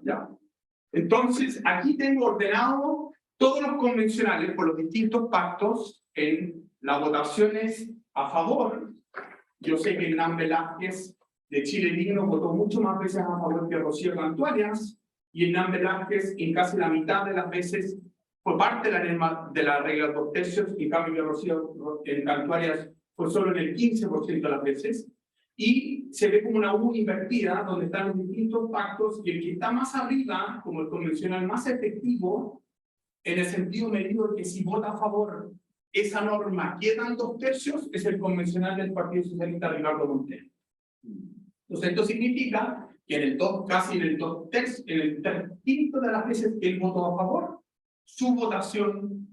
Ya. Entonces, aquí tengo ordenado todos los convencionales por los distintos pactos en las votaciones a favor. Yo sé que Hernán Velázquez de Chile Digno votó mucho más veces a favor que Rocío Cantuarias, y Hernán Velázquez en casi la mitad de las veces fue parte de la regla 2 tercios, y en cambio Rocío Cantuarias fue solo en el 15% de las veces. Y se ve como una U invertida, donde están los distintos pactos, y el que está más arriba, como el convencional más efectivo, en el sentido medido de que si vota a favor esa norma quedan 2 tercios, es el convencional del Partido Socialista Ricardo Montero. Entonces esto significa que en el casi en el 3/5 de las veces que él votó a favor, su votación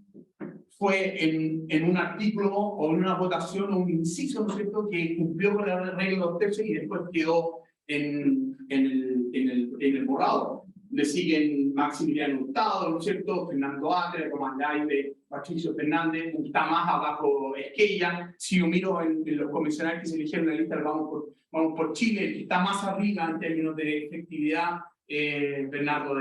fue en un artículo o en una votación o un inciso, ¿no es cierto?, que cumplió con la regla de 2 tercios y después quedó en el borrado. Le siguen Maximiliano Hurtado, ¿no es cierto?, Fernando Atria, Tomás Laibe, Patricio Fernández, está más abajo Esquella. Si yo miro en los comisionales que se eligieron en la lista, vamos por Chile, el que está más arriba en términos de efectividad, Bernardo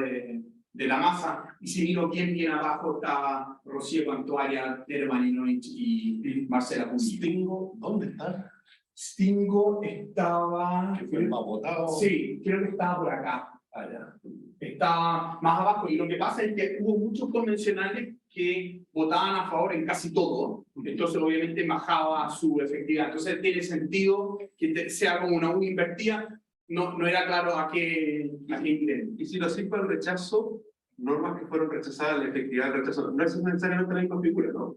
de la Maza, y si miro bien abajo está Rocío Cantuarias, Tere Marinovich y Marcela Pugliese. Stingo, ¿dónde está? Stingo estaba... ¿Que fue el más votado? Sí, creo que estaba por acá. Allá. Está más abajo, y lo que pasa es que hubo muchos convencionales que votaban a favor en casi todo, entonces obviamente bajaba su efectividad. Entonces tiene sentido que sea como una U invertida. No era claro a qué nivel. Y si lo hacéis para el rechazo, normas que fueron rechazadas, la efectividad del rechazo, no es necesariamente la misma figura, ¿no?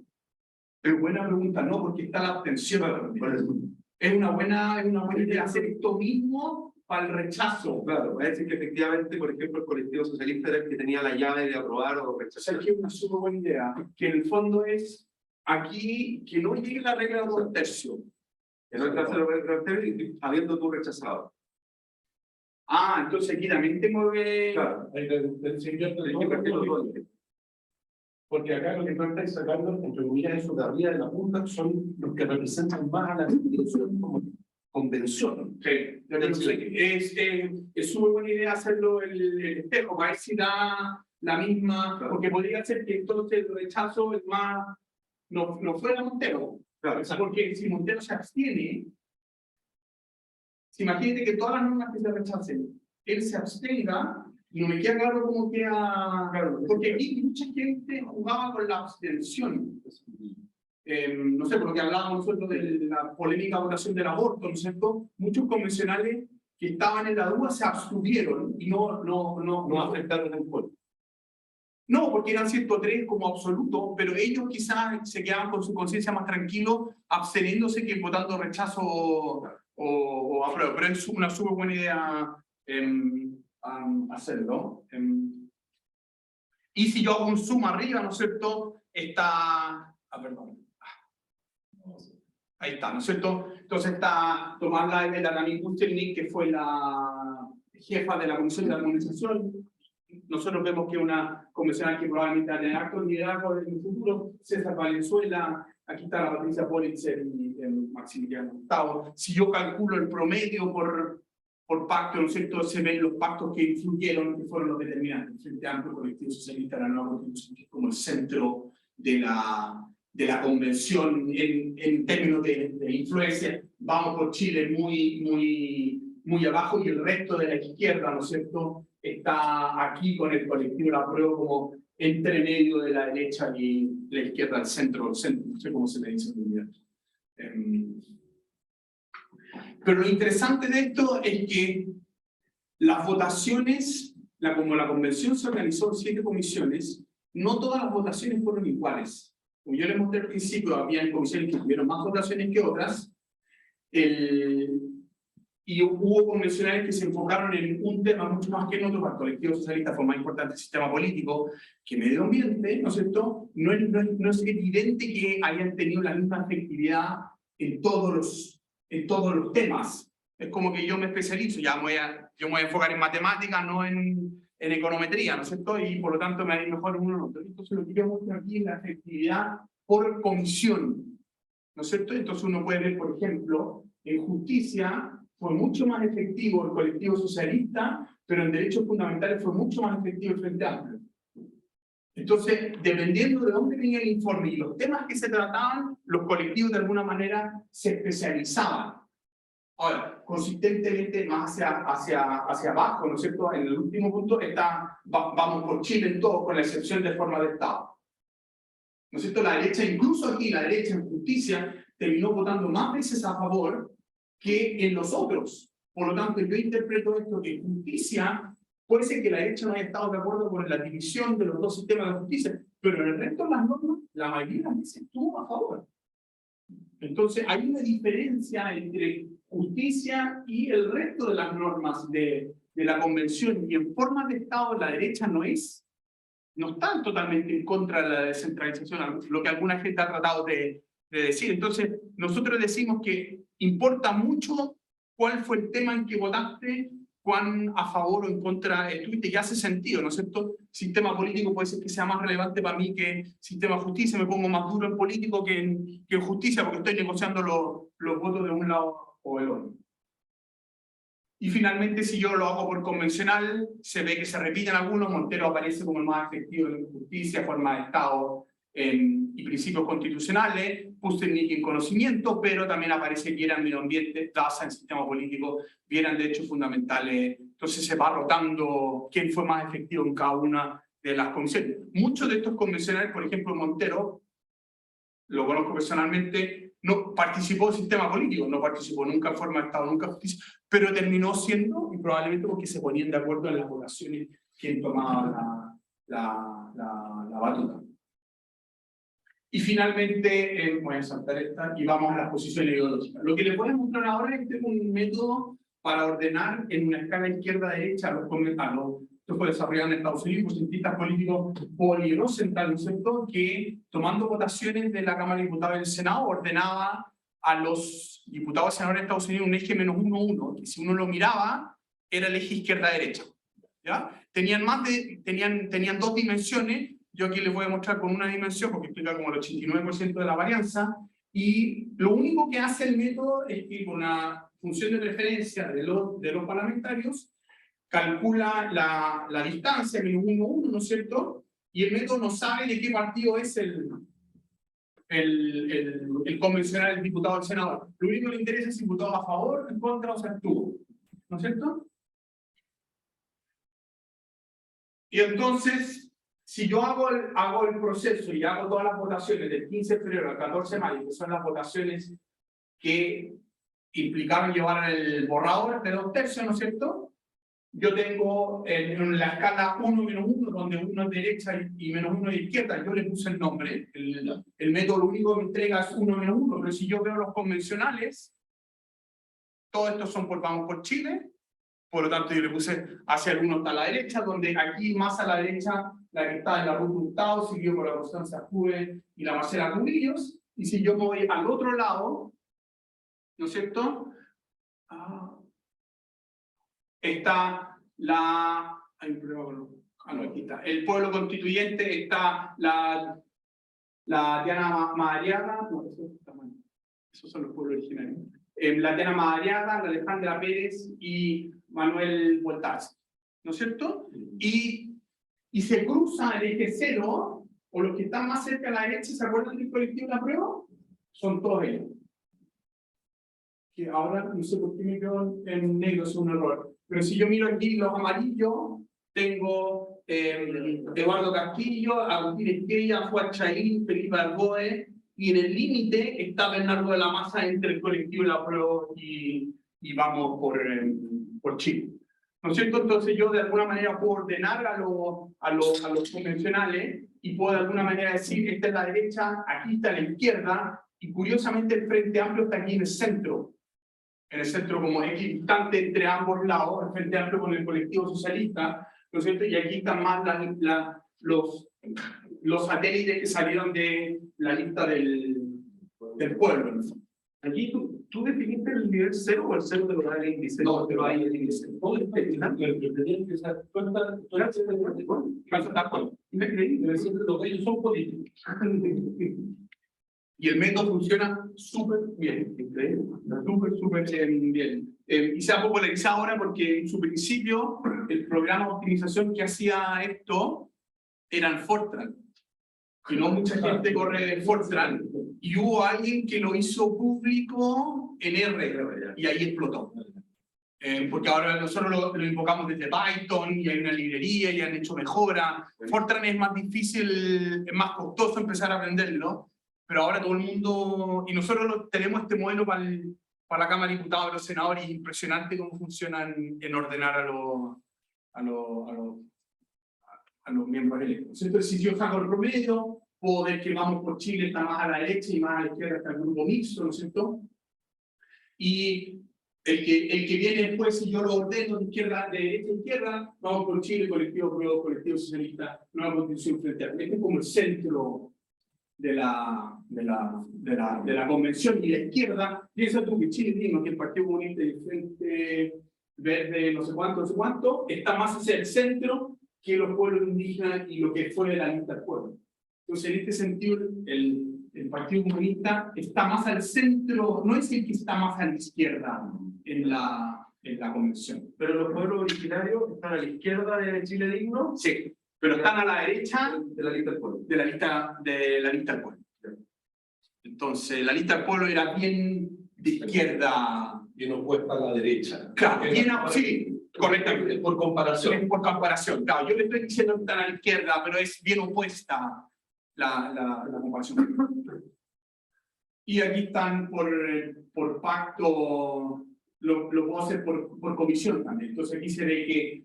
Es buena pregunta, no, porque está la abstención. Es una buena idea hacer esto mismo para el rechazo. Claro, va a decir que efectivamente, por ejemplo, el colectivo socialista era el que tenía la llave de aprobar o O rechazar. sea, que es una súper buena idea, que en el fondo es aquí que no llegue la regla de 2 tercios. En el caso de habiendo tú rechazado. Ah, entonces aquí también tengo que... Claro, Hay que porque acá lo que tú estás sacando, entre comillas, eso de arriba de la punta, son los que representan más a la institución como convención. Sí, yo creo que es súper buena idea hacerlo el espejo, para ver si da la misma, claro. Porque podría ser que entonces el rechazo es más, no fuera Montero, Claro, porque si Montero se abstiene, imagínate que todas las normas que se rechacen, él se abstenga, y no me queda claro cómo queda, claro, porque aquí mucha gente jugaba con la abstención. No sé, por lo que hablábamos nosotros de la polémica votación del aborto, ¿no es cierto? Muchos convencionales que estaban en la duda se abstuvieron y no afectaron el pueblo. No, porque eran 103 como absoluto, pero ellos quizás se quedaban con su conciencia más tranquilos, absteniéndose que votando rechazo o apruebo. Pero es una súper buena idea hacerlo. Y si yo hago un zoom arriba, ¿no es cierto? Está... perdón. Ahí está, ¿no es cierto? Entonces está Tomás Laibe, la Dani Kustelnik, que fue la jefa de la Comisión de Armonización. Nosotros vemos que una convencional que probablemente hará acto de liderazgo en el futuro, César Valenzuela, aquí está la Patricia Politzer y el Maximiliano Hurtado. Si yo calculo el promedio por pacto, ¿no es cierto?, se ven los pactos que influyeron, que fueron los determinantes. Frente Amplio, Colectivo Socialista, la nueva Constitución, que es como el centro de la convención en términos de influencia. Vamos por Chile muy abajo, y el resto de la izquierda, ¿no es cierto?, está aquí con el colectivo La Prueba como entre medio de la derecha y la izquierda, el centro, no sé cómo se le dice en Pero lo interesante de esto es que las votaciones, como la convención se organizó en 7 comisiones, no todas las votaciones fueron iguales. Como yo les mostré al principio, había comisiones que tuvieron más votaciones que otras, y hubo convencionales que se enfocaron en un tema mucho más que en otro. Para el colectivo socialista fue más importante el sistema político que medio ambiente, ¿no es cierto? No es evidente que hayan tenido la misma efectividad en todos los temas. Es como que yo me especializo, yo me voy a enfocar en matemáticas, no en econometría, ¿no es cierto? Y por lo tanto me va a ir mejor uno o otro. Entonces lo que yo muestro aquí es la efectividad por comisión, ¿no es cierto? Entonces uno puede ver, por ejemplo, en justicia fue mucho más efectivo el colectivo socialista pero en derechos fundamentales fue mucho más efectivo el Frente Amplio. Entonces, dependiendo de dónde venía el informe y los temas que se trataban, los colectivos de alguna manera se especializaban. Ahora, consistentemente más hacia abajo, ¿no es cierto? En el último punto vamos por Chile en todo, con la excepción de forma de Estado. ¿No es cierto? La derecha, incluso aquí, la derecha en justicia, terminó votando más veces a favor que en los otros. Por lo tanto, yo interpreto esto que en justicia, puede ser que la derecha no haya estado de acuerdo con la división de los dos sistemas de justicia, pero en el resto de las normas, la mayoría de las veces estuvo a favor. Entonces, hay una diferencia entre justicia y el resto de las normas de la Convención, y en forma de Estado la derecha no están totalmente en contra de la descentralización, lo que alguna gente ha tratado de decir. Entonces, nosotros decimos que importa mucho cuál fue el tema en que votaste, cuán a favor o en contra estuviste, y hace sentido, ¿no es cierto? Sistema político puede ser que sea más relevante para mí que sistema de justicia, me pongo más duro en político que en justicia porque estoy negociando los votos de un lado o del otro. Y finalmente, si yo lo hago por convencional, se ve que se repiten algunos. Montero aparece como el más efectivo en justicia, forma de Estado y principios constitucionales. Pusternik en conocimiento, pero también aparece Viera en medio ambiente, Daza en sistema político, Viera en derechos fundamentales. Entonces se va rotando quién fue más efectivo en cada una de las comisiones. Muchos de estos convencionales, por ejemplo, Montero, lo conozco personalmente, no participó en sistema político, no participó nunca en forma de Estado, nunca en justicia, pero terminó siendo, y probablemente porque se ponían de acuerdo en las votaciones quién tomaba la batuta. Y finalmente, voy a saltar esta, y vamos a las posiciones ideológicas. Lo que les voy a mostrar ahora es un método para ordenar en una escala izquierda-derecha los comentarios. Esto fue desarrollado en Estados Unidos por cientistas políticos Paul Rosenthal, ¿no es cierto?, que tomando votaciones de la Cámara de Diputados y del Senado ordenaba a los diputados y senadores de Estados Unidos un eje -1-1, que si uno lo miraba era el eje izquierda-derecha. ¿Ya? Tenían dos dimensiones. Yo aquí les voy a mostrar con una dimensión porque explica como el 89% de la varianza, y lo único que hace el método es que con una función de referencia de los parlamentarios calcula la distancia, -1-1, ¿no es cierto? Y el método no sabe de qué partido es el convencional, el diputado o el senador. Lo único que le interesa es si votó a favor, en contra o se abstuvo, ¿no es cierto? Y entonces, si yo hago el proceso y hago todas las votaciones del 15 de febrero al 14 de mayo, que son las votaciones que implicaron llevar el borrador de 2/3, ¿no es cierto? Yo tengo en la escala 1-1, donde 1 es derecha y -1 es izquierda, yo le puse el nombre. El método lo único que me entrega es 1-1, pero si yo veo los convencionales, todos estos son vamos por Chile. Por lo tanto, yo le puse hacia el 1 está a la derecha, donde aquí más a la derecha, la que está en la Ruth Hurtado, siguió por la Constanza Juve y la Marcela Cubillos. Y si yo me voy al otro lado, ¿no es cierto? Está hay un problema con no, aquí está. El pueblo constituyente, está la Diana Madariaga, no, esos son los pueblos originarios. La Diana Madariaga, la Alejandra Pérez y Manuel Voltaz, ¿no es cierto? Y se cruza el eje 0, o los que están más cerca a la derecha, ¿se acuerdan del colectivo de la prueba? Son todos ellos. Que ahora no sé por qué me quedo en negro, es un error. Pero si yo miro aquí los amarillos, tengo Eduardo Castillo, Agustín Esquella, Juan Chaín, Felipe Argoe, y en el límite está Bernardo de la Maza entre el colectivo de la prueba y vamos por Chile. ¿No es cierto? Entonces yo de alguna manera puedo ordenar a los convencionales y puedo de alguna manera decir, esta es la derecha, aquí está la izquierda, y curiosamente el Frente Amplio está aquí en el centro como equidistante entre ambos lados, el Frente Amplio con el colectivo socialista, ¿no es cierto? Y aquí están más los satélites que salieron de la lista del pueblo, ¿no? Aquí tú definiste el nivel 0 o el 0 de los índices. No, pero hay el índice. ¿Cómo es increíble, los que ellos son políticos. Y el método funciona súper bien, increíble, súper bien. Y se ha popularizado ahora porque en su principio el programa de optimización que hacía esto era en Fortran. Y no mucha gente corre Fortran. Y hubo alguien que lo hizo público en R, y ahí explotó. Porque ahora nosotros lo invocamos desde Python, y hay una librería, y han hecho mejora. Fortran es más difícil, es más costoso empezar a aprenderlo, pero ahora todo el mundo, y nosotros tenemos este modelo para la Cámara de Diputados, los senadores, y es impresionante cómo funcionan en ordenar a los miembros electos. Entonces, si yo saco el promedio, puedo ver que Vamos por Chile está más a la derecha y más a la izquierda está el grupo mixto, ¿no es cierto? Y el que viene después, si yo lo ordeno de izquierda, de derecha a izquierda, Vamos por Chile, Colectivo Pro, Colectivo Socialista, Nueva Constitución Frente Amplio. Este es como el centro de la convención, y la izquierda, piensa tú que Chile Digno, que el Partido Comunista y el Frente Verde, no sé cuánto, está más hacia el centro que los pueblos indígenas y lo que fue la lista del pueblo. Entonces, en este sentido, el Partido Comunista está más al centro, no es el que está más a la izquierda en la convención. Pero los pueblos originarios están a la izquierda de Chile Digno. Sí, pero están a la derecha De la lista del pueblo. de la lista del pueblo. Entonces, la lista del pueblo era bien de izquierda. Bien opuesta a la derecha. Claro, bien, sí, correctamente. Por comparación. Por comparación, claro, yo le estoy diciendo que están a la izquierda, pero es bien opuesta la comparación. Y aquí están por pacto, lo puedo hacer por comisión también. Entonces aquí se ve que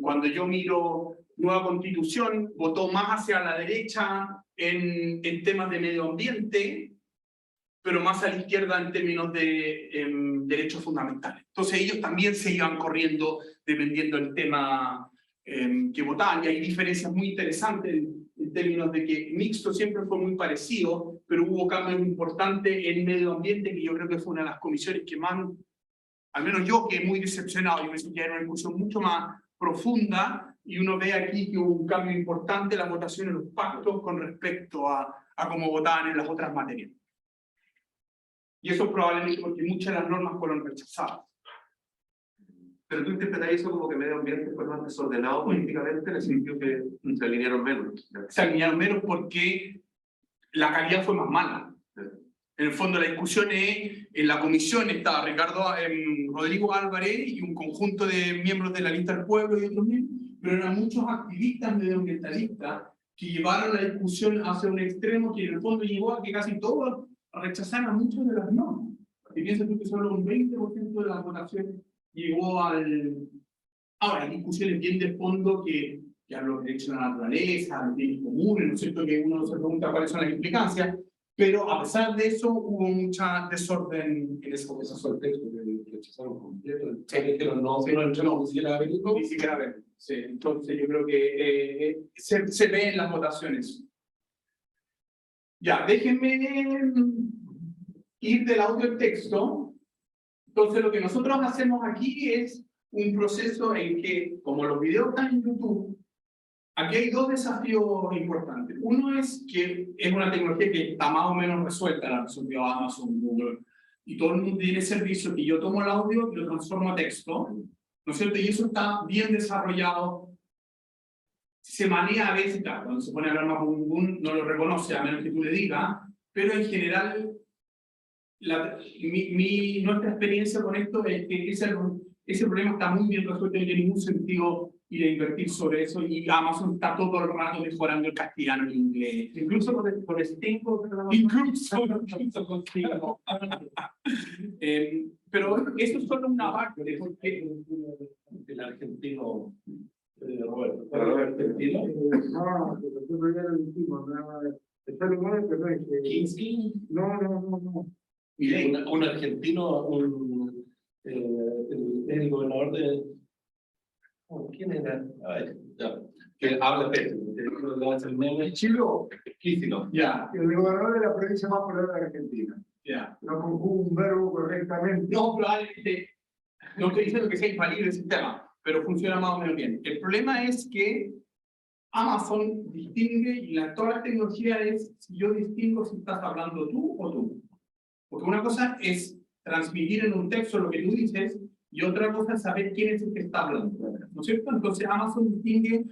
cuando yo miro Nueva Constitución, votó más hacia la derecha en temas de medio ambiente, pero más a la izquierda en términos de derechos fundamentales. Entonces ellos también se iban corriendo dependiendo del tema que votaban, y hay diferencias muy interesantes en términos de que mixto siempre fue muy parecido, pero hubo cambios importantes en medio ambiente, que yo creo que fue una de las comisiones que más, al menos yo quedé muy decepcionado. Yo pensé que era una discusión mucho más profunda, y uno ve aquí que hubo un cambio importante en las votaciones, en los pactos, con respecto a cómo votaban en las otras materias. Y eso probablemente porque muchas de las normas fueron rechazadas. Pero tú interpretas eso como que medio ambiente fue más desordenado políticamente, en el sentido que se alinearon menos. Se alinearon menos porque la calidad fue más mala. En el fondo la discusión es, en la comisión estaba Rodrigo Álvarez y un conjunto de miembros de la lista del pueblo y otros miembros, pero eran muchos activistas medioambientalistas que llevaron la discusión hacia un extremo que en el fondo llevó a que casi todos rechazaran muchas de las normas. Y piensas tú que solo un 20% de la votación llegó al... Ahora, hay discusiones bien de fondo que a los derechos de la naturaleza, a los bienes comunes, ¿no es cierto? Que uno se pregunta cuáles son las implicancias, pero a pesar de eso hubo mucha desorden en esa Esos textos que rechazaron completo. Sí. Dijeron no, no quisiera verlo. ni siquiera ver. Sí, entonces yo creo que se ve en las votaciones. Ya, déjenme ir del audio al texto. Entonces lo que nosotros hacemos aquí es un proceso en que, como los videos están en YouTube, aquí hay dos desafíos importantes. Uno es que es una tecnología que está más o menos resuelta, la resolvió Amazon, Google, y todo el mundo tiene servicio que yo tomo el audio y lo transformo a texto, ¿no es cierto? Y eso está bien desarrollado. Se maneja a veces, claro, cuando se pone a hablar más boom, no lo reconoce, a menos que tú le digas, pero en general, nuestra experiencia con esto es que ese problema está muy bien resuelto, no tiene ningún sentido ir a invertir sobre eso, y Amazon está todo el rato mejorando el castellano y el inglés. Incluso con Sting. Incluso con Sting. Pero eso es solo una parte, porque El argentino Roberto. No, Kinski. No. Un argentino, el gobernador de... ¿Quién era? A ver, ya, que habla de Chilo. Kicillof. Ya, El gobernador de la provincia más poblada de Argentina. ya. No conjuga un verbo correctamente. No, probablemente, no estoy diciendo que sea infalible el sistema, pero funciona más o menos bien. El problema es que Amazon distingue, y toda la tecnología es, si yo distingo si estás hablando tú o tú. Porque una cosa es transmitir en un texto lo que tú dices, y otra cosa es saber quién es el que está hablando, ¿no es cierto? Entonces Amazon distingue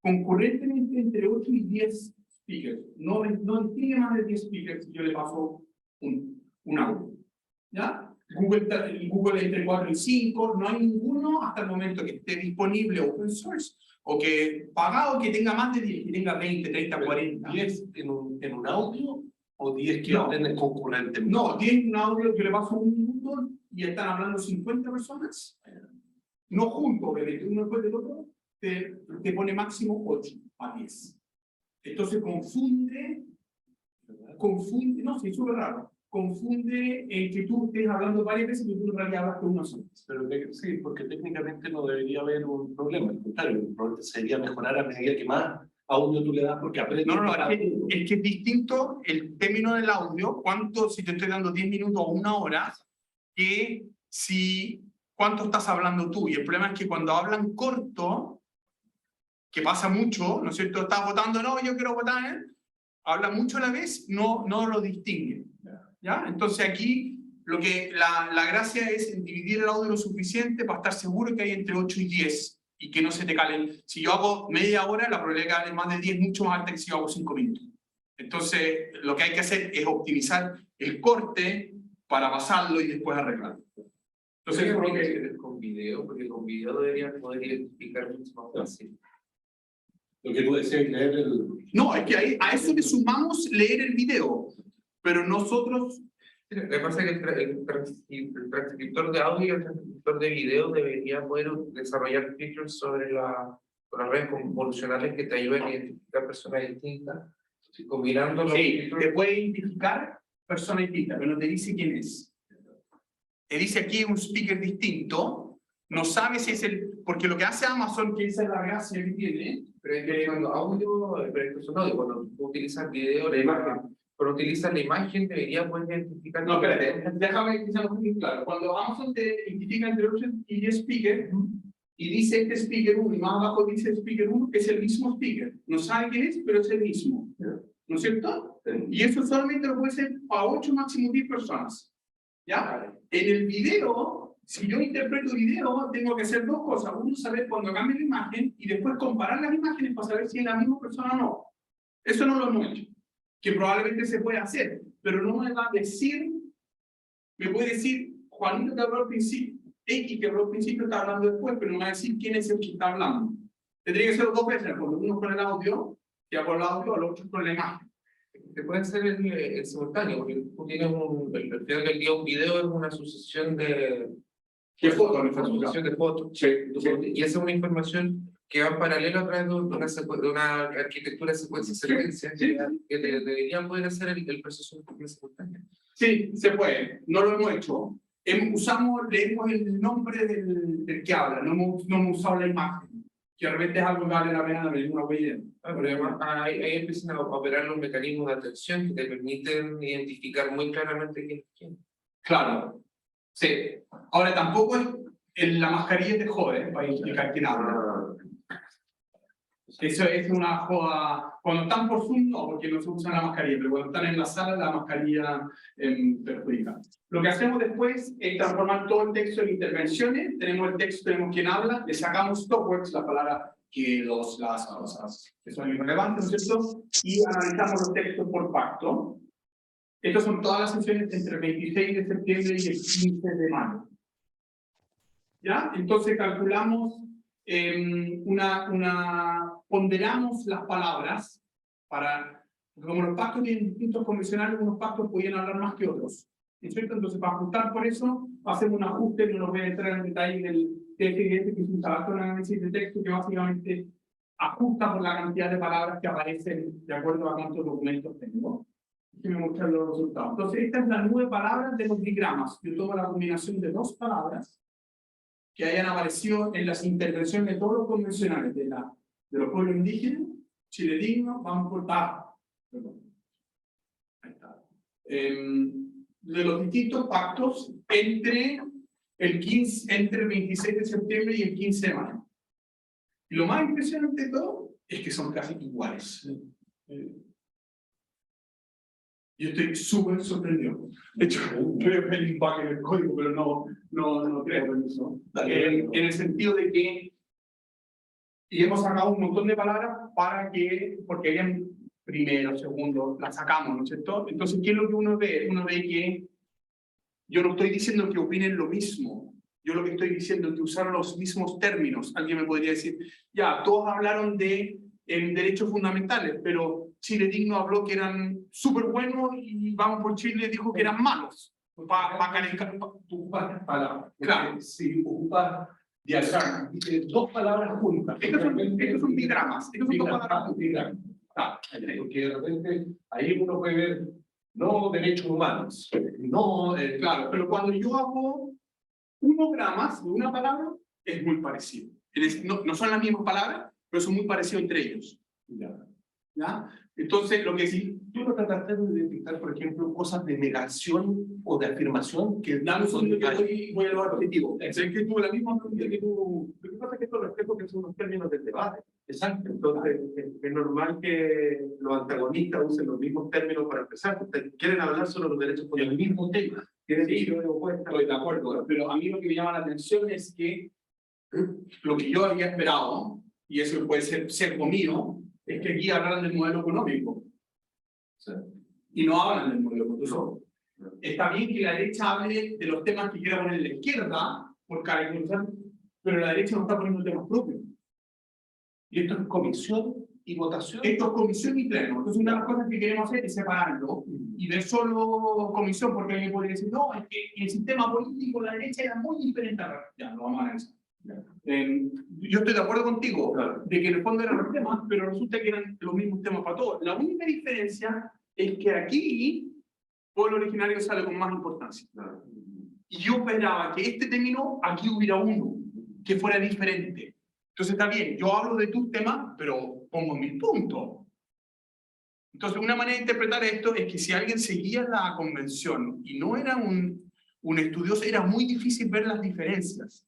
concurrentemente entre 8 y 10 speakers. No distingue más de 10 speakers si yo le paso un audio. ¿Ya? Google entre 4 y 5, no hay ninguno hasta el momento que esté disponible open source, o que pagado que tenga más de 10, que tenga 20, 30, 40. ¿10 en un audio o 10 que No. hablen concurrentemente? No, 10 en un audio que le paso un minuto y están hablando 50 personas. No juntos, obviamente, uno después del otro, te pone máximo 8 a 10. Entonces confunde, no, sí, es súper raro. Confunde el que tú estés hablando varias veces y que tú en realidad hablas con una sola. Pero sí, porque técnicamente no debería haber un problema. Al contrario, el problema sería mejorar a medida que más audio tú le das, porque aprende. No, es que es distinto el término del audio, si te estoy dando 10 minutos o 1 hora, que cuánto estás hablando tú. Y el problema es que cuando hablan corto, que pasa mucho, ¿no es cierto? Estás votando, no, yo quiero votar, habla mucho a la vez, no lo distingue. ¿Ya? Entonces aquí la gracia es dividir el audio lo suficiente para estar seguro que hay entre 8 y 10 y que no se te calen. Si yo hago media hora, la probabilidad de que hable más de 10 es mucho más alta que si yo hago 5 minutos. Entonces lo que hay que hacer es optimizar el corte para pasarlo y después arreglarlo. Entonces creo que con video, porque con video deberían poder identificar mucho más fácil. Lo que tú decías, leer el... No, es que a eso le sumamos leer el video, pero nosotros... Me parece que el transcriptor de audio y el transcriptor de video deberían poder desarrollar features sobre las redes convolucionales que te ayuden a identificar personas distintas, combinando los features. Te puede identificar personas distintas, pero no te dice quién es. Te dice aquí un speaker distinto, no sabe si es porque lo que hace Amazon, que esa es la gracia que tiene, pero es cuando audio, cuando tú utilizas video, la imagen. Pero utilizas la imagen, debería poder identificar... No, espérate, déjame que sea muy claro. Cuando Amazon te identifica entre 8 y 10 speakers, y dice este speaker 1, y más abajo dice speaker 1, que es el mismo speaker. No sabe quién es, pero es el mismo. ¿No es cierto? Y eso solamente lo puede ser para 8, máximo 10 personas. ¿Ya? En el video, si yo interpreto video, tengo que hacer dos cosas. Uno, saber cuando cambie la imagen, y después comparar las imágenes para saber si es la misma persona o no. Eso no lo hemos hecho. Que probablemente se puede hacer, pero no me va a decir, me puede decir, Juanito que habló al principio, X que habló al principio está hablando después, pero no me va a decir quién es el que está hablando. Tendría que ser dos veces, uno con el audio, y hago el audio, el otro con la imagen. Te puede ser el simultáneo, porque tú tienes el final del día un video es una sucesión de fotos, una sucesión de fotos. Sí, y esa es una información que va en paralelo a través de una arquitectura secuencia que deberían poder hacer el proceso de simultáneo. Sí, se puede. No lo hemos hecho. Leemos el nombre del que habla, no hemos usado la imagen, que realmente es algo que vale la pena ver una huella. Pero además ahí empiezan a operar los mecanismos de atención que te permiten identificar muy claramente quién es quién. Claro. Sí. Ahora tampoco es la mascarilla te jode para identificar quién habla. Eso es una joda. Cuando están por Zoom, no, porque no se usa la mascarilla, pero cuando están en la sala, la mascarilla perjudica. Lo que hacemos después es transformar todo el texto en intervenciones. Tenemos el texto, tenemos quién habla, le sacamos stopwords, la palabra que las cosas que son irrelevantes, ¿no es cierto? Y analizamos los textos por pacto. Estas son todas las sesiones entre el 26 de septiembre y el 15 de mayo. ¿Ya? Entonces calculamos ponderamos las palabras como los pactos tienen distintos convencionales, unos pactos podían hablar más que otros, ¿es cierto? Entonces para ajustar por eso hacemos un ajuste, no nos voy a entrar en detalle del TFGS, que es un trabajo de análisis de texto que básicamente ajusta por la cantidad de palabras que aparecen de acuerdo a cuántos documentos tengo. Déjenme mostrar los resultados. Entonces esta es la nube de palabras de los digramas. Yo tomo la combinación de dos palabras que hayan aparecido en las intervenciones de todos los convencionales de los pueblos indígenas, Chile Digno, vamos por de los distintos pactos entre el 26 de septiembre y el 15 de mayo. Y lo más impresionante de todo es que son casi iguales. Yo estoy súper sorprendido. De hecho, creo que hay un bug en el código, pero no creo en eso. En el sentido de que y hemos sacado un montón de palabras porque hayan primero, segundo, las sacamos, ¿no es cierto? Entonces, ¿qué es lo que uno ve? Uno ve que yo no estoy diciendo que opinen lo mismo. Yo lo que estoy diciendo es que usaron los mismos términos. Alguien me podría decir, ya, todos hablaron de derechos fundamentales, pero Chile Digno habló que eran súper buenos y Vamos por Chile dijo que eran malos. Tú ocupas palabras. Claro. Si ocupas diagramas, dos palabras juntas. Estos son diagramas. Estos son dos palabras juntas. Porque de repente ahí uno puede ver no derechos humanos, no... Claro, pero cuando yo hago unogramas de una palabra, es muy parecido. No son las mismas palabras, pero son muy parecidos entre ellos. ¿Ya? Entonces, lo que sí... Tú no trataste de detectar, por ejemplo, cosas de negación o de afirmación que... Dame un segundo que voy a lo repetitivo. Es que tuve la misma pregunta que tú... Lo que pasa es que esto refleja que son los términos del debate. Exacto. Entonces, es normal que los antagonistas usen los mismos términos para empezar. Ustedes quieren hablar sobre los derechos El fundamentales. mismo tema. Tienen Sí, visiones opuestas. estoy de acuerdo, pero a mí lo que me llama la atención es que lo que yo había esperado, y eso puede ser sesgo mío, es que aquí hablaran del modelo económico. Y no hablan del modelo económico. Está bien que la derecha hable de los temas que quiera poner la izquierda, por caracterizar, pero la derecha no está poniendo temas propios. Y esto es comisión y votación. Esto es comisión y pleno. Entonces, una de las cosas que queremos hacer es separarlo y ver solo comisión, porque alguien podría decir, no, es que el sistema político de la derecha era muy diferente a la... Ya, lo vamos a analizar. Yo estoy de acuerdo contigo de que en el fondo eran los temas, pero resulta que eran los mismos temas para todos. La única diferencia es que aquí pueblo originario sale con más importancia. Y yo esperaba que este término aquí hubiera uno que fuera diferente. Entonces está bien, yo hablo de tus temas, pero pongo mis puntos. Entonces una manera de interpretar esto es que si alguien seguía la convención y no era un estudioso, era muy difícil ver las diferencias.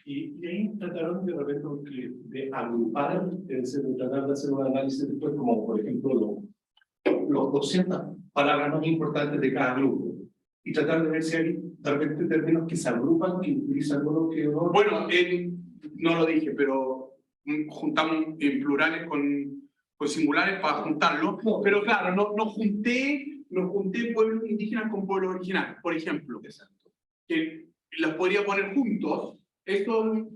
Y ahí trataron de repente de agrupar, es decir, de tratar de hacer un análisis después, como por ejemplo los 200 palabras más importantes de cada grupo, y tratar de ver si hay de repente términos que se agrupan, que utilizan uno que otro. Bueno, no lo dije, pero juntamos en plurales con singulares para juntarlo, No. pero claro, no junté pueblos indígenas con pueblos originarios, por ejemplo, que los podría poner juntos, pero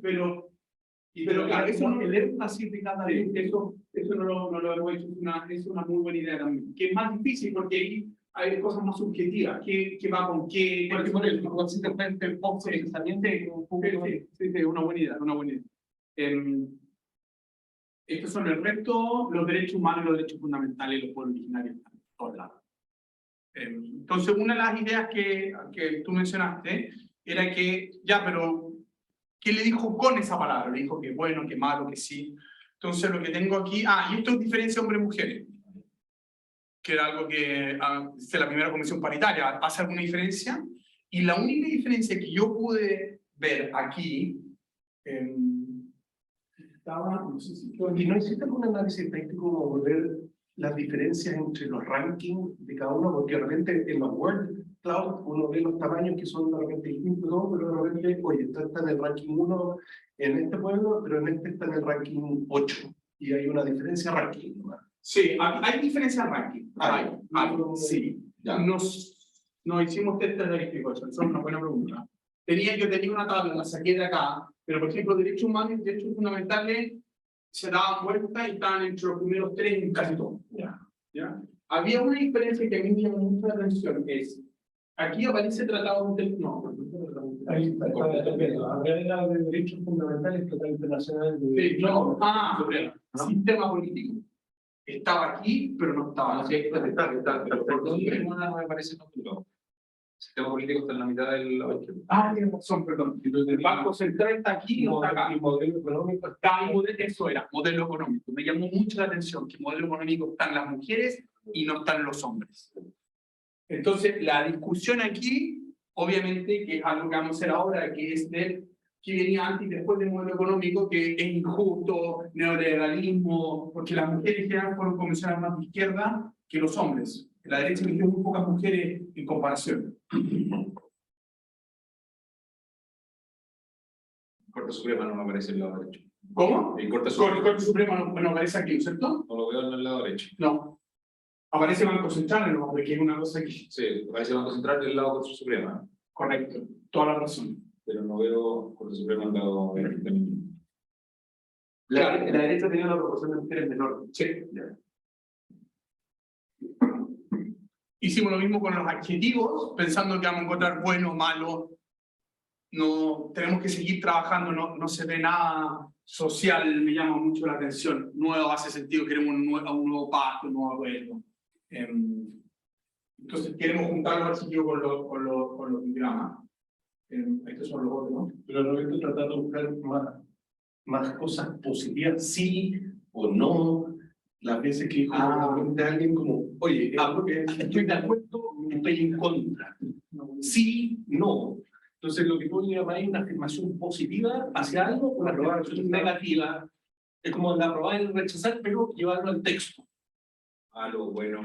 claro, eso no el énfasis de cada ley, eso no lo hemos hecho, es una muy buena idea también, que es más difícil porque ahí hay cosas más subjetivas, ¿qué va con qué? Porque por el consistente el pensamiento Sí, una buena idea, una buena idea. Estos son el resto, los derechos humanos y los derechos fundamentales y los pueblos originarios están en todos lados. Entonces, una de las ideas que tú mencionaste era que, ya, pero, ¿qué le dijo con esa palabra? Le dijo que bueno, que malo, que sí. Entonces, lo que tengo aquí, y esto es diferencia hombre-mujeres, que era algo que fue la primera comisión paritaria. ¿Hace alguna diferencia? Y la única diferencia que yo pude ver aquí, no sé si ¿Y no existe algún análisis estadístico como ver las diferencias entre los rankings de cada uno? Porque de repente en los Word Cloud uno ve los tamaños que son de repente distintos, ¿no? Pero de repente, oye, está en el ranking 1 en este pueblo, pero en este está en el ranking 8. Y hay una diferencia ranking, ¿no? Sí, hay diferencia en ranking. Sí. Nos hicimos test de verificación, eso es una buena pregunta. Yo tenía una tabla, la saqué de acá, pero por ejemplo, derechos humanos y derechos fundamentales se daban vuelta y estaban entre los primeros 3 en casi todo. ¿Ya? Había una diferencia que a mí me llamó mucho la atención, que es, aquí aparece tratado de... Ahí está, la de derechos fundamentales, Tratado Internacional de... Sistema político. Estaba aquí, pero no estaba. Sí, está, pero por dónde no me parece no. El sistema político está en la mitad del... Tienes razón, perdón. El Banco Central está aquí y no está acá. El modelo económico está eso era, modelo económico. Me llamó mucho la atención que modelo económico están las mujeres y no están los hombres. Entonces, la discusión aquí, obviamente, que es algo que vamos a hacer ahora, que es de que venía antes y después del modelo económico, que es injusto, neoliberalismo, porque las mujeres en general fueron convencionales más de izquierda que los hombres. La derecha eligió muy pocas mujeres en comparación. Corte Suprema no me aparece en el lado derecho. ¿Cómo? El Corte El Suprema Corte Suprema no aparece aquí, ¿cierto? no lo veo en el lado derecho. No. Aparece Banco Central, ¿no? Porque es una cosa que... Sí, aparece Banco Central y el lado Corte Suprema, Correcto. Toda la razón. pero no veo Corte Suprema en el lado femenino. La derecha tenía una proporción de mujeres menor. Sí. Hicimos lo mismo con los adjetivos, pensando que vamos a encontrar bueno o malo. No, tenemos que seguir trabajando, no se ve nada social, me llama mucho la atención. Nuevo hace sentido, queremos un nuevo pacto, un nuevo acuerdo. Entonces queremos juntar los adjetivos con los diagramas. Estos son los otros, ¿no? Pero Roberto, tratar de buscar más cosas positivas, sí o no. Las veces que dijo alguien como, oye, algo que estoy de acuerdo, estoy en contra. Sí, no. Entonces, lo que tú llamas una afirmación positiva hacia algo, una afirmación negativa, es como la aprobar y rechazar, pero llevarlo al texto. Algo bueno.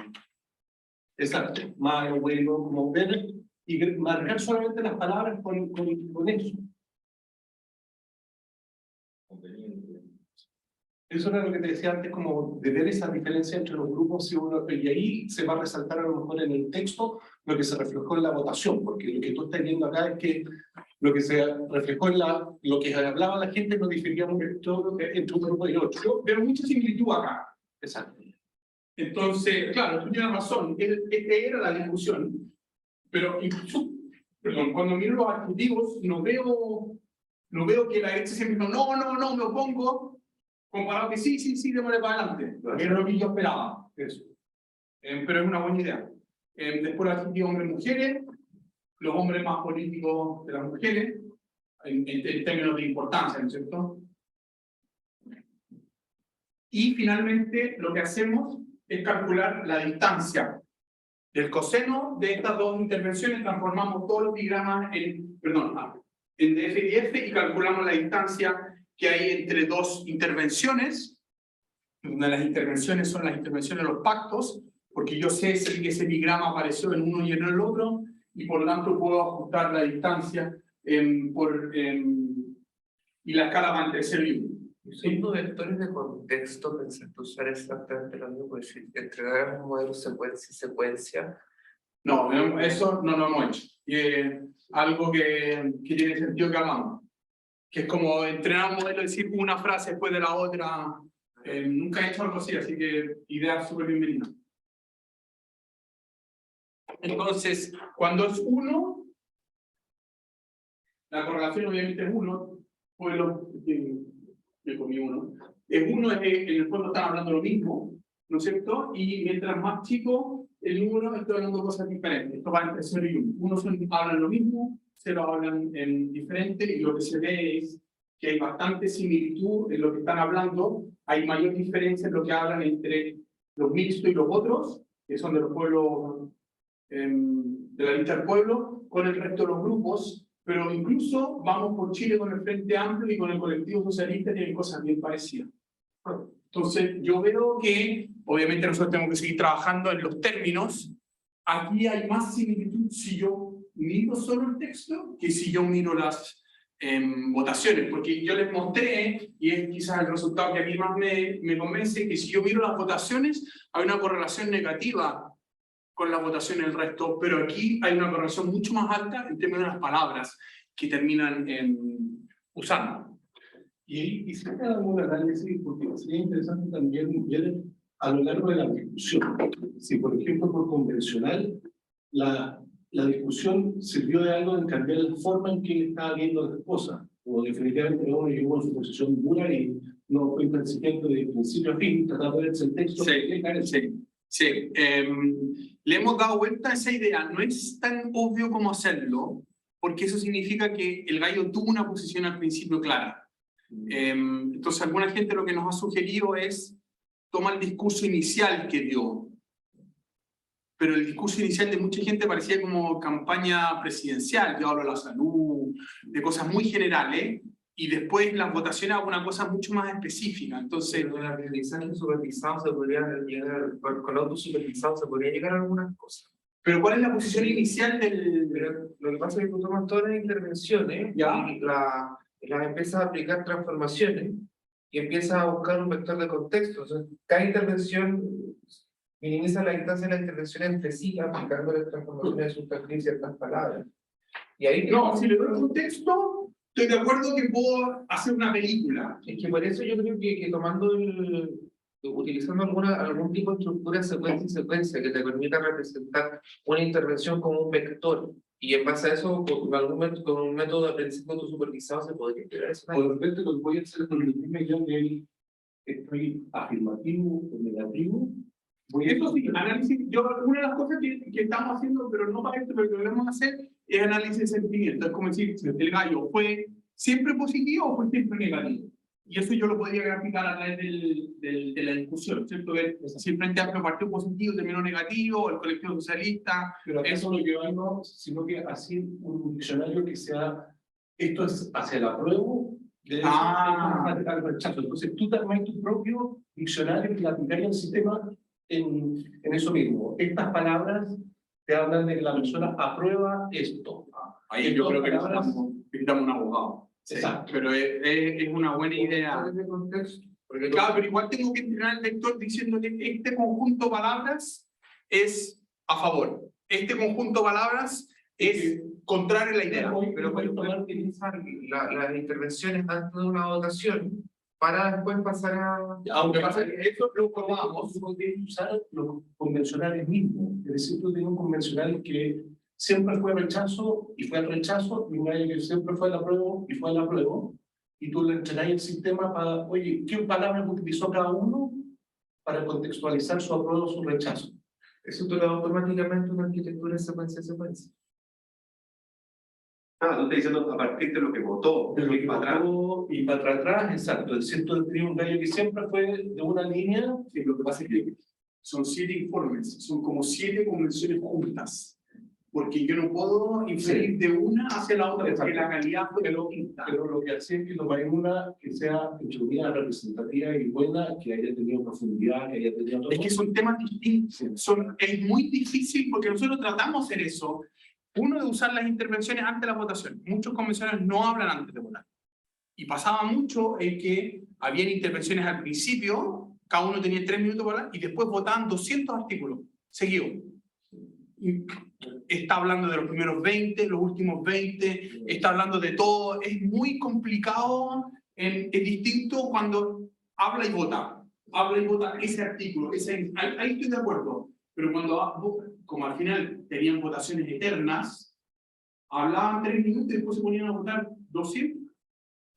Exacto. Malo, bueno, como ver y marcar solamente las palabras con eso. Conveniente. Eso era lo que te decía antes, como de ver esa diferencia entre los grupos y ahí se va a resaltar a lo mejor en el texto lo que se reflejó en la votación, porque lo que tú estás viendo acá es que lo que se reflejó en lo que hablaba la gente no difería mucho entre un grupo y otro. Pero mucha similitud acá. Exacto. Entonces, claro, tú tienes razón, esta era la discusión, pero incluso, perdón, cuando miro los adjetivos, no veo que la derecha siempre dice, no, me opongo, comparado que sí, démosle para adelante, que era lo que yo esperaba. Eso. Pero es una buena idea. Después los adjetivos hombres-mujeres, los hombres más políticos de las mujeres, en términos de importancia, ¿no es cierto? Y finalmente, lo que hacemos es calcular la distancia del coseno de estas dos intervenciones, transformamos todos los diagramas en df y f y calculamos la distancia que hay entre dos intervenciones, donde las intervenciones son las intervenciones de los pactos, porque yo sé si ese diagrama apareció en uno y en el otro, y por lo tanto puedo ajustar la distancia y la escala va entre 0 y 1. Siendo vectores de contexto, pensaste usar exactamente lo mismo, es decir, entregar un modelo secuencia. No, eso no lo hemos hecho. Algo que tiene sentido que hablamos. Que es como entrenar un modelo, decir una frase después de la otra. Nunca he hecho algo así que idea súper bienvenida. Entonces, cuando es 1, la correlación obviamente es 1, pues me comí 1. Es 1 es que en el fondo están hablando lo mismo, ¿no es cierto? Y mientras más chico el número, estoy hablando de cosas diferentes. Esto va entre 0 y 1. Unos hablan lo mismo, 0 hablan diferente, y lo que se ve es que hay bastante similitud en lo que están hablando. Hay mayor diferencia en lo que hablan entre los mixtos y los otros, que son de los pueblos, de la lista del pueblo, con el resto de los grupos, pero incluso vamos por Chile con el Frente Amplio y con el Colectivo Socialista, tienen cosas bien parecidas. Entonces, yo veo que, obviamente nosotros tenemos que seguir trabajando en los términos. Aquí hay más similitud si yo miro solo el texto que si yo miro las votaciones, porque yo les mostré, y es quizás el resultado que a mí más me convence, que si yo miro las votaciones, hay una correlación negativa con la votación del resto, pero aquí hay una correlación mucho más alta en términos de las palabras que terminan usando. Y si hay algún análisis, porque sería interesante también ver a lo largo de la discusión. Si, por ejemplo, por convencional, la discusión sirvió de algo en cambiar la forma en que estaba viendo las cosas, o definitivamente uno llegó a su posición dura y no fue intransigente de principio a fin, tratando de ver el texto. Sí. Le hemos dado vuelta a esa idea. No es tan obvio como hacerlo, porque eso significa que el gallo tuvo una posición al principio clara. Entonces, alguna gente lo que nos ha sugerido es toma el discurso inicial que dio pero el discurso inicial de mucha gente parecía como campaña presidencial. Yo hablo de la salud, de cosas muy generales, y después las votaciones hago una cosa mucho más específica. Entonces, Con el aprendizaje supervisado se podría llegar, con autosupervisado se podría llegar a algunas cosas. pero ¿cuál es la posición inicial del...? Pero lo que pasa es que tú tomas todas las intervenciones Ya. y las empiezas a aplicar transformaciones y empiezas a buscar un vector de contexto. Entonces, cada intervención minimiza la distancia de la intervención entre sí, aplicando las transformaciones de sustantivos y ciertas palabras. Y ahí No, si le doy contexto, estoy de acuerdo que puedo hacer una película. es que por eso yo creo que tomando utilizando algún tipo de estructura secuencia y secuencia que te permita representar una intervención como un vector, y en base a eso, con un método de aprendizaje autosupervisado se podría llegar a eso. Por repente lo que voy a hacer con el primer guión de estoy afirmativo o negativo. Voy a Eso sí, análisis. Una de las cosas que estamos haciendo, pero no para esto, pero que debemos hacer, es análisis de sentimiento. Es como decir, si el gallo fue siempre positivo o fue siempre negativo. Y eso yo lo podría graficar a través de la discusión, ¿cierto? Si el Frente Amplio partió positivo, terminó negativo, el colectivo socialista. Pero eso lo llevamos, sino que así un diccionario que sea, esto es hacia el apruebo, de eso es al rechazo. Entonces tú te armas tu propio diccionario que aplicaría el sistema en eso mismo. Estas palabras te hablan de que la persona aprueba esto. Ahí yo creo que necesitamos un abogado. Exacto. Pero es una buena idea. De contexto, porque Claro, pero igual tengo que entrenar al lector diciéndole que este conjunto de palabras es a favor. Este conjunto de palabras es contrario a la idea. pero puedes utilizar las intervenciones antes de una votación para después pasar a... Aunque pasa que eso lo probamos. Tú podrías usar los convencionales mismos. Es decir, tú tienes un convencional que siempre fue rechazo y fue el rechazo, y un gallo que siempre fue el apruebo y fue el apruebo, y tú le entrenás el sistema para, oye, ¿qué palabras utilizó cada uno para contextualizar su apruebo o su rechazo? Eso te lo da automáticamente una arquitectura secuencia. Ah, tú estás diciendo a partir de lo que votó, De lo que para atrás. votó y para atrás, exacto. Es cierto, tenía un gallo que siempre fue de una línea. Sí, lo que pasa es que son 7 informes, son como 7 convenciones juntas. Porque yo no puedo inferir de una hacia la otra, porque la calidad fue distinta. Pero lo que hacía es que lo en una que sea entre representativa y buena, que haya tenido profundidad, que haya tenido todo. Es que son temas distintos. Es muy difícil porque nosotros tratamos de hacer eso. Uno, de usar las intervenciones antes de la votación. Muchos convencionales no hablan antes de votar. Y pasaba mucho en que habían intervenciones al principio, cada uno tenía 3 minutos para hablar, y después votaban 200 artículos seguidos. Y está hablando de los primeros 20, los últimos 20, está hablando de todo. Es muy complicado, es distinto cuando habla y vota. Habla y vota ese artículo, ahí estoy de acuerdo. Pero cuando, como al final tenían votaciones eternas, hablaban 3 minutos y después se ponían a votar 200.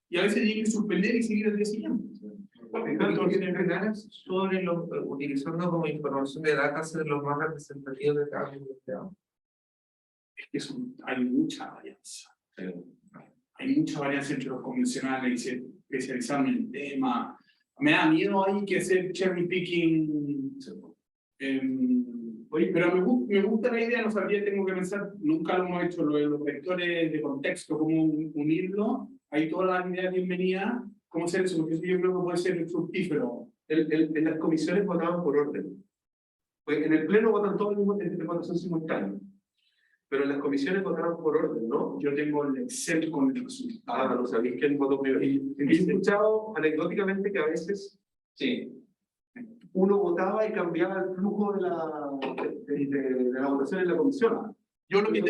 Y a veces tenían que suspender y seguir al día siguiente. Sobre utilizando como información de datos los más representativos de cada uno. Es que hay mucha varianza. Hay mucha varianza entre los convencionales y se especializaron en el tema. Me da miedo ahí que hacer cherry picking. Oye, pero me gusta la idea, no sabría, tengo que pensar, nunca lo hemos hecho, lo de los vectores de contexto, cómo unirlo. Hay todas las ideas bienvenidas. ¿Cómo hacer eso? Porque eso yo creo que puede ser fructífero. En las comisiones votaban por orden. Pues en el pleno votan todos en votación simultánea. Pero en las comisiones votaron por orden, ¿no? Yo tengo el Excel con el resultado. No sabéis quién votó primero. Y he escuchado anecdóticamente que a veces uno votaba y cambiaba el flujo de la votación en la comisión. Yo lo que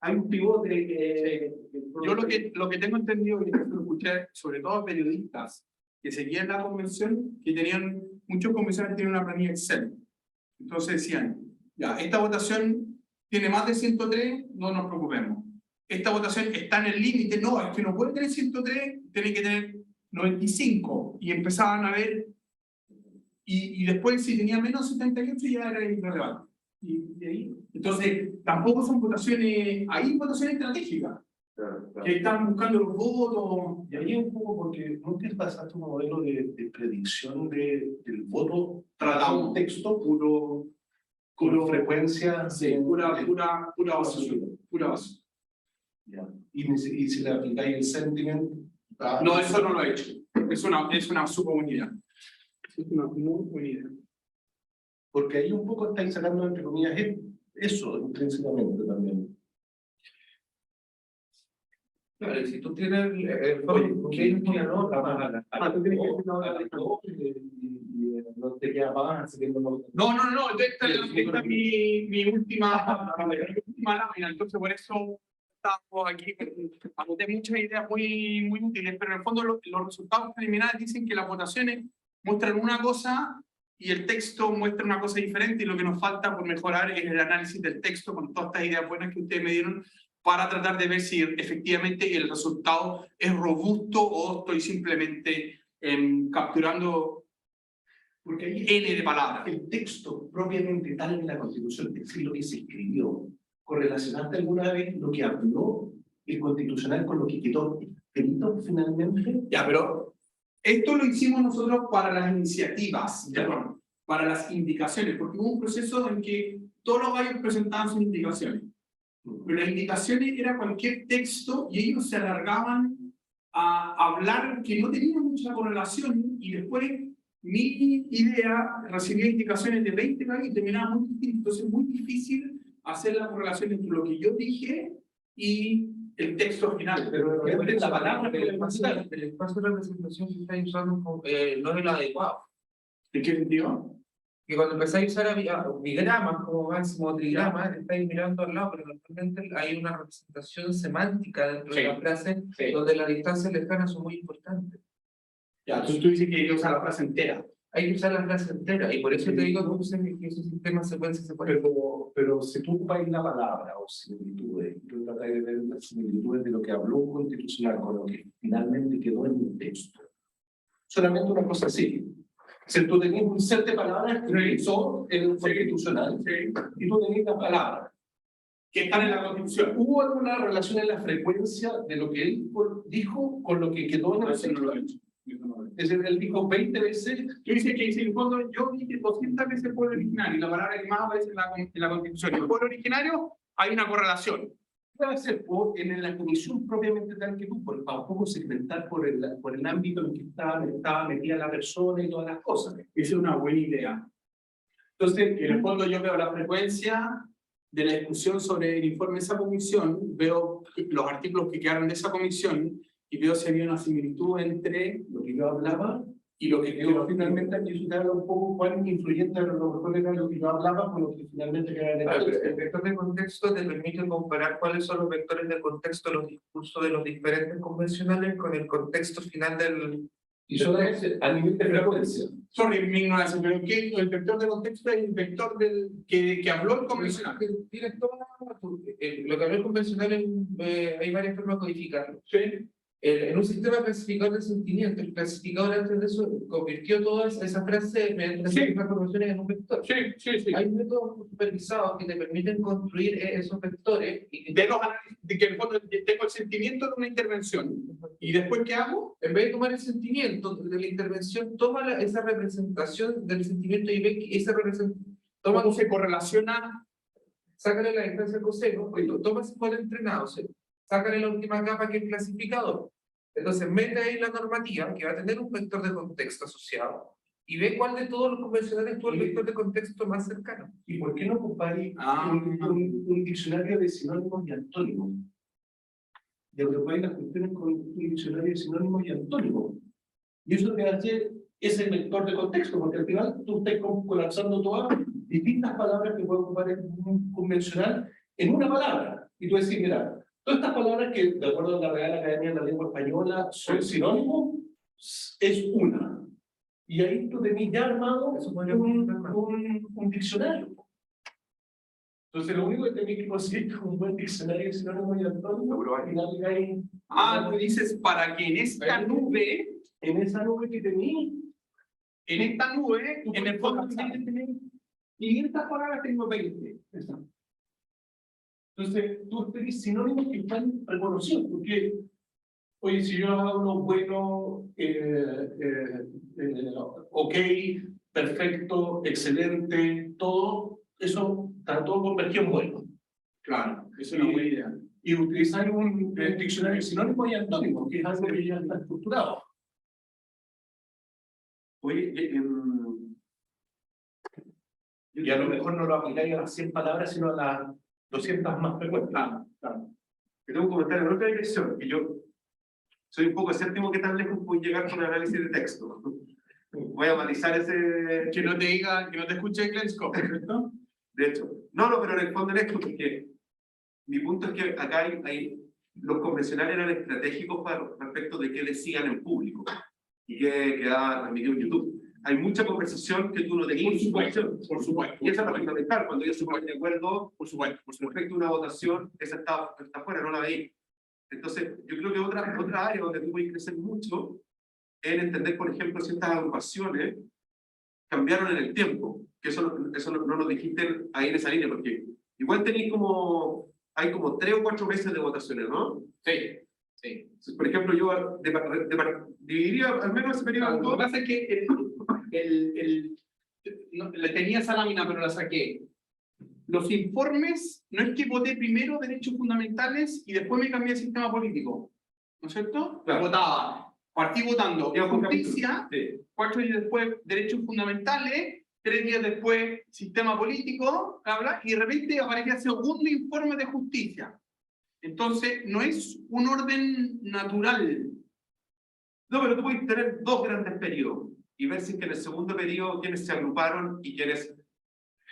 hay un pivote. Yo lo que tengo entendido, y lo escuché sobre todo a periodistas que seguían la convención, que tenían, muchos convencionales tienen una planilla Excel. Entonces decían, ya, esta votación tiene más de 103, no nos preocupemos. Esta votación está en el límite, no, es que no puede tener 103, tiene que tener 95. Y empezaban a ver, y después si tenía menos 78 ya era irrelevante. Y ahí, entonces, tampoco son votaciones, hay votaciones estratégicas. Claro. Que están buscando los votos. Y ahí un poco porque no te pasaste un modelo de predicción del voto, Tratamos. un texto puro Con frecuencia. Sí, pura basura. Pura basura. Ya. Y si le aplicáis el sentiment. No, eso no lo he hecho. Es una súper buena idea. Es una muy buena idea. Porque ahí un poco estáis sacando, entre comillas, eso intrínsecamente también. Claro, y si tú tienes Tú tienes que no te queda para así que no. No, esta es mi última lámina, entonces por eso estamos aquí, anoté muchas ideas muy útiles, pero en el fondo los resultados preliminares dicen que las votaciones muestran una cosa y el texto muestra una cosa diferente, y lo que nos falta por mejorar es el análisis del texto con todas estas ideas buenas que ustedes me dieron, para tratar de ver si efectivamente el resultado es robusto o estoy simplemente capturando Porque ahí N de palabras. el texto propiamente tal en la Constitución, es decir, lo que se escribió, ¿correlacionaste alguna vez lo que habló el Constitucional con lo que quedó escrito finalmente? Ya, pero esto lo hicimos nosotros para las iniciativas, perdón, para las indicaciones, porque hubo un proceso en que todos los gallos presentaban sus indicaciones. Pero las indicaciones era cualquier texto y ellos se alargaban a hablar que no tenía mucha correlación, y después mi idea recibía indicaciones de 20 gallos y terminaba muy distinto. Entonces es muy difícil hacer la correlación entre lo que yo dije y el texto final. Pero la palabra el espacio de representación que estáis usando no es el adecuado. ¿En qué sentido? Que cuando empezáis a usar bigramas como máximo trigramas, estáis mirando al lado, pero normalmente hay una representación semántica dentro de la frase, donde las distancias lejanas son muy importantes. Ya, entonces tú dices que hay que usar la frase entera. Hay que usar la frase entera, y por eso te digo que usen que esos sistemas secuencias se pueden. Pero si tú ocupáis la palabra o similitudes, y tú tratas de ver las similitudes de lo que habló un constitucional con lo que finalmente quedó en el texto, solamente una cosa así. Si tú tenías un set de palabras que realizó el constitucional, y tú tenías la palabra Que están en la Constitución. ¿hubo alguna relación en la frecuencia de lo que él dijo con lo que quedó en el Eso no texto? lo he hecho. Es decir, él dijo 20 veces. Tú dices que en el fondo yo dije 200 veces pueblo originario, y la palabra que más aparece en la Constitución. En el pueblo originario hay una correlación. Puede ser en la comisión propiamente tal que tú, para un poco segmentar por el ámbito en que estaba metida la persona y todas las cosas. Esa es una buena idea. Entonces, en el fondo yo veo la frecuencia de la discusión sobre el informe de esa comisión, veo los artículos que quedaron de esa comisión y veo si había una similitud entre Lo que yo hablaba y lo que Pero quedó finalmente aquí se habla un poco cuán influyente a lo mejor era lo que yo hablaba con lo que finalmente queda en el texto. El vector de contexto te permite comparar cuáles son los vectores de contexto de los discursos de los diferentes convencionales con el contexto final del... Y solo es a nivel de frecuencia. Sorry, mi ignorancia, pero ¿qué? El vector de contexto es el vector que habló el convencional. Tienes todo, lo que habló el convencional, hay varias formas de codificarlo. Sí. En un sistema clasificador de sentimientos, el clasificador antes de eso convirtió toda esa frase mediante las transformaciones en un vector. Sí. Hay métodos supervisados que te permiten construir esos vectores. Y De los análisis, de que en el fondo tengo el sentimiento de una intervención. ¿Y después qué hago? en vez de tomar el sentimiento de la intervención, toma esa representación del sentimiento y ve que esa representación. ¿Cómo se correlaciona? Sácale la distancia al coseno, y toma ese modelo entrenado, sácale la última capa que es clasificador. Entonces mete ahí la normativa que va a tener un vector de contexto asociado y ve cuál de todos los convencionales tuvo el vector de contexto más cercano. ¿Y por qué no ocupáis un diccionario de sinónimos y antónimos? Y agrupáis las cuestiones con un diccionario de sinónimos y antónimos. Y eso te hace ese vector de contexto, porque al final tú estás colapsando todas distintas palabras que puede ocupar un convencional en una palabra. Y tú decís, mira, todas estas palabras que, de acuerdo a la Real Academia de la Lengua Española, son sinónimos, es una. Y ahí tú tenés ya armado un diccionario. Entonces, lo único que tenés que conseguir es un buen diccionario de sinónimos y antónimos, pero al final hay... Tú dices, para que en esta nube, en esa nube que tenés, en esta nube, en el fondo tienes que tener 500 palabras, tengo 20. exacto. Entonces, tú tenés sinónimos que están reconocidos, porque, oye, si yo hablo bueno, ok, perfecto, excelente, todo, eso está todo convertido en bueno. Claro, eso es una buena idea. Y utilizar un diccionario sinónimo y antónimo, que es algo que ya está estructurado. Oye, Y a lo mejor no lo aplicáis a las 100 palabras, sino a las 200 más frecuentes. Claro, claro. yo tengo un comentario en otra dirección, que yo soy un poco escéptico que tan lejos puedo llegar con el análisis de texto. Voy a analizar ese... Que no te diga, que no te escuche Glenn Scott, ¿cierto? De hecho, no, pero en el fondo en esto, porque mi punto es que acá los convencionales eran estratégicos respecto de qué decían en público y qué quedaba transmitido en YouTube. Hay mucha conversación que tú no tenías información. Por supuesto. Y esa es la fundamental. Cuando yo estoy de acuerdo, Por supuesto. respecto a una votación, esa está fuera, no la veí. Entonces, yo creo que otra área donde tú puedes crecer mucho es entender, por ejemplo, ciertas agrupaciones cambiaron en el tiempo. Que eso no lo dijiste ahí en esa línea, porque igual tenéis hay como 3 o 4 meses de votaciones, ¿no? Sí, sí. Entonces, por ejemplo, yo dividiría al menos ese periodo en Lo que dos. pasa es que le tenía esa lámina, pero la saqué. Los informes, no es que voté primero derechos fundamentales y después me cambié el sistema político, ¿no es cierto? Claro. Votaba, partí votando justicia, Sí. 4 días después derechos fundamentales, 3 días después sistema político, bla, bla, y de repente aparecía segundo informe de justicia. Entonces, no es un orden natural. No, pero tú puedes tener 2 grandes periodos y ver si es que en el segundo periodo quienes se agruparon y quienes...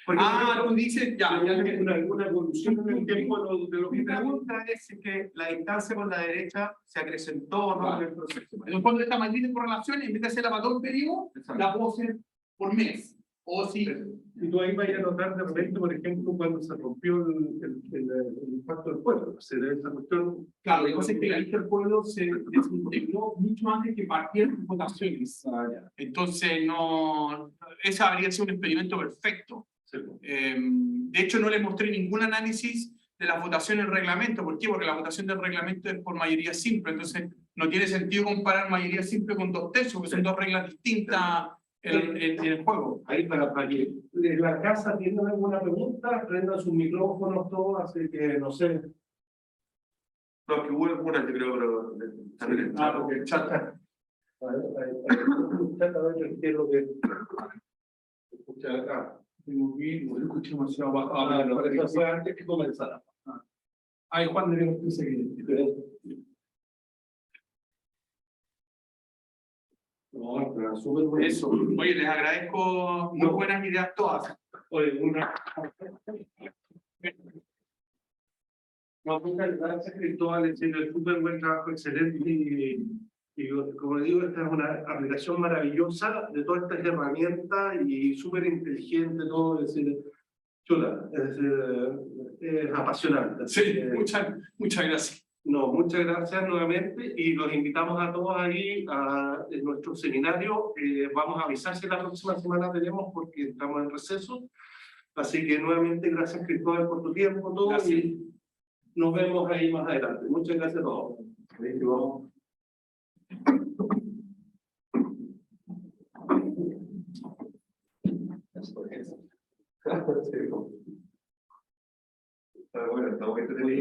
Porque, Tú dices, ya Alguna evolución en el tiempo de lo mi que pregunta es si que la distancia con la derecha se acrecentó o no Vale. en el proceso. en el fondo de esta matriz de correlación, en vez de hacerla para todo el periodo, Exacto. la puedo hacer por mes. O si, Y tú ahí vas a notar de repente, por ejemplo, cuando se rompió el impacto del pueblo. O sea, esa cuestión. claro, la cosa es que la lista del pueblo se desintegró mucho antes que partieran las votaciones. Entonces, no, ese habría sido un experimento perfecto. De hecho, no le mostré ningún análisis de las votaciones del reglamento. ¿Por qué? Porque la votación del reglamento es por mayoría simple. Entonces, no tiene sentido comparar mayoría simple con 2 tercios, porque son 2 reglas distintas en el juego. Ahí para que la casa tienen alguna pregunta, prendan sus micrófonos, todo, así que no sé. No, que hubo algunas, yo creo, pero están en el chat. Porque el chat está. A ver qué es lo que escucha acá. Escuché demasiado bajo. No, eso fue antes que comenzara. Ay, Juan, debemos que seguir. No, pero súper bueno. Eso. Oye, les agradezco muy buenas ideas todas. Oye, muchas gracias, Cristóbal, es súper buen trabajo, excelente. Y como digo, esta es una aplicación maravillosa de todas estas herramientas y súper inteligente, todo, es decir, chula, es apasionante. Sí, muchas gracias. No, muchas gracias nuevamente y los invitamos a todos ahí a nuestro seminario. Vamos a avisar si la próxima semana tenemos porque estamos en receso. Así que nuevamente gracias, Cristóbal, por tu tiempo, todo. Gracias. Y nos vemos ahí más adelante. Muchas gracias a todos. Está bueno, está bueno.